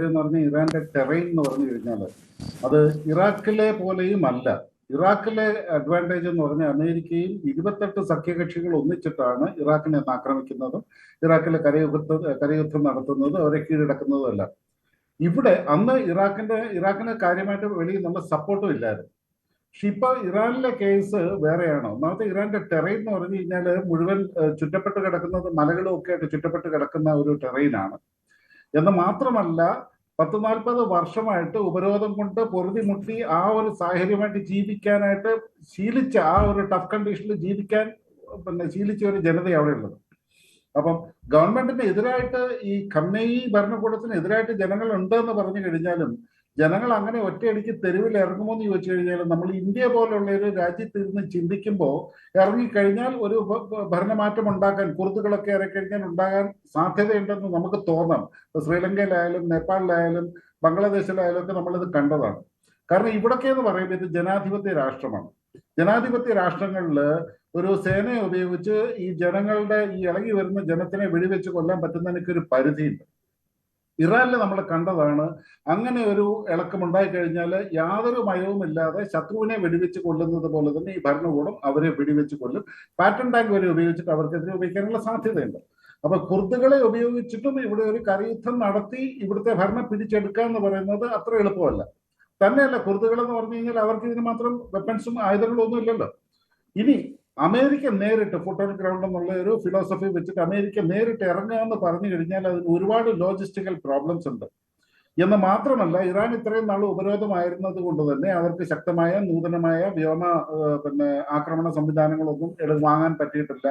എന്ന് പറഞ്ഞാൽ ഇറാന്റെ ടെറൈൻ എന്ന് പറഞ്ഞു കഴിഞ്ഞാൽ അത് ഇറാഖിലെ പോലെയും അല്ല. ഇറാഖിലെ അഡ്വാൻറ്റേജ് എന്ന് പറഞ്ഞാൽ അമേരിക്കയും 28 സഖ്യകക്ഷികൾ ഒന്നിച്ചിട്ടാണ് ഇറാഖിനെ ആക്രമിക്കുന്നതും ഇറാഖിലെ കരയുദ്ധം നടത്തുന്നതും അവരെ കീഴടക്കുന്നതും അല്ല. ഇവിടെ അന്ന് ഇറാഖിന് കാര്യമായിട്ട് വെളിയിൽ നല്ല സപ്പോർട്ടും ഇല്ലായിരുന്നു. പക്ഷെ ഇപ്പൊ ഇറാനിലെ കേസ് വേറെയാണ്. ഒന്നാമത്തെ ഇറാന്റെ ടെറൈൻ എന്ന് പറഞ്ഞു കഴിഞ്ഞാൽ മുഴുവൻ ചുറ്റപ്പെട്ട് കിടക്കുന്നത് മലകളും ഒക്കെ ആയിട്ട് ചുറ്റപ്പെട്ട് കിടക്കുന്ന ഒരു ടെറൈനാണ്. എന്ന് മാത്രമല്ല 40-40 വർഷമായിട്ട് ഉപരോധം കൊണ്ട് പൊറുതിമുട്ടി ആ ഒരു സാഹചര്യമായിട്ട് ജീവിക്കാനായിട്ട് ശീലിച്ച, ആ ഒരു ടഫ് കണ്ടീഷനിൽ ജീവിക്കാൻ ശീലിച്ച ഒരു ജനത അവിടെ ഉള്ളത്. അപ്പം ഗവൺമെന്റിന് എതിരായിട്ട് ഈ ഖമേനി ഭരണകൂടത്തിന് എതിരായിട്ട് ജനങ്ങൾ ഉണ്ടെന്ന് പറഞ്ഞു കഴിഞ്ഞാലും ജനങ്ങൾ അങ്ങനെ ഒറ്റയടിക്ക് തെരുവിൽ ഇറങ്ങുമോ എന്ന് ചോദിച്ചു കഴിഞ്ഞാൽ നമ്മൾ ഇന്ത്യ പോലുള്ള ഒരു രാജ്യത്ത് ഇരുന്ന് ചിന്തിക്കുമ്പോൾ ഇറങ്ങിക്കഴിഞ്ഞാൽ ഒരു ഭരണമാറ്റം ഉണ്ടാക്കാൻ, കുർദുകളൊക്കെ ഇറങ്ങിക്കഴിഞ്ഞാൽ ഉണ്ടാകാൻ സാധ്യതയുണ്ടെന്ന് നമുക്ക് തോന്നാം. ഇപ്പൊ ശ്രീലങ്കയിലായാലും നേപ്പാളിലായാലും ബംഗ്ലാദേശിലായാലും ഒക്കെ നമ്മളിത് കണ്ടതാണ്. കാരണം ഇവിടൊക്കെ എന്ന് പറയുമ്പോൾ ഇത് ജനാധിപത്യ രാഷ്ട്രമാണ്. ജനാധിപത്യ രാഷ്ട്രങ്ങളിൽ ഒരു സേനയെ ഉപയോഗിച്ച് ഈ ജനങ്ങളുടെ ഈ ഇളകി വരുന്ന ജനത്തിനെ വെടിവെച്ച് കൊല്ലാൻ പറ്റുന്നതിനൊക്കെ ഒരു പരിധിയുണ്ട്. ഇറാനിൽ നമ്മൾ കണ്ടതാണ്. അങ്ങനെ ഒരു ഇളക്കമുണ്ടായി കഴിഞ്ഞാൽ യാതൊരു മയവുമില്ലാതെ ശത്രുവിനെ വെടിവെച്ച് കൊല്ലുന്നത് പോലെ തന്നെ ഈ ഭരണകൂടം അവരെ വെടിവെച്ച് കൊല്ലും. പാറ്റൻ ടാങ്ക് വരെ ഉപയോഗിച്ചിട്ട് അവർക്കെതിരെ ഉപയോഗിക്കാനുള്ള സാധ്യതയുണ്ട്. അപ്പൊ കുർദുകളെ ഉപയോഗിച്ചിട്ടും ഇവിടെ ഒരു കരയുദ്ധം നടത്തി ഇവിടുത്തെ ഭരണം പിടിച്ചെടുക്കുക എന്ന് പറയുന്നത് അത്ര എളുപ്പമല്ല. തന്നെയല്ല, കുർദുകൾ എന്ന് പറഞ്ഞു കഴിഞ്ഞാൽ അവർക്ക് ഇതിന് മാത്രം വെപ്പൺസും ആയുധങ്ങളും ഒന്നും ഇല്ലല്ലോ. ഇനി അമേരിക്ക നേരിട്ട് ഫുട്ട് ഓൺ ഗ്രൗണ്ട് എന്നുള്ള ഒരു ഫിലോസഫി വെച്ചിട്ട് അമേരിക്ക നേരിട്ട് ഇറങ്ങുക എന്ന് പറഞ്ഞു കഴിഞ്ഞാൽ അതിന് ഒരുപാട് ലോജിസ്റ്റിക്കൽ പ്രോബ്ലംസ് ഉണ്ട്. എന്ന് മാത്രമല്ല, ഇറാൻ ഇത്രയും നാൾ ഉപരോധമായിരുന്നത് കൊണ്ട് തന്നെ അവർക്ക് ശക്തമായ നൂതനമായ വ്യോമ ആക്രമണ സംവിധാനങ്ങളൊന്നും വാങ്ങാൻ പറ്റിയിട്ടില്ല.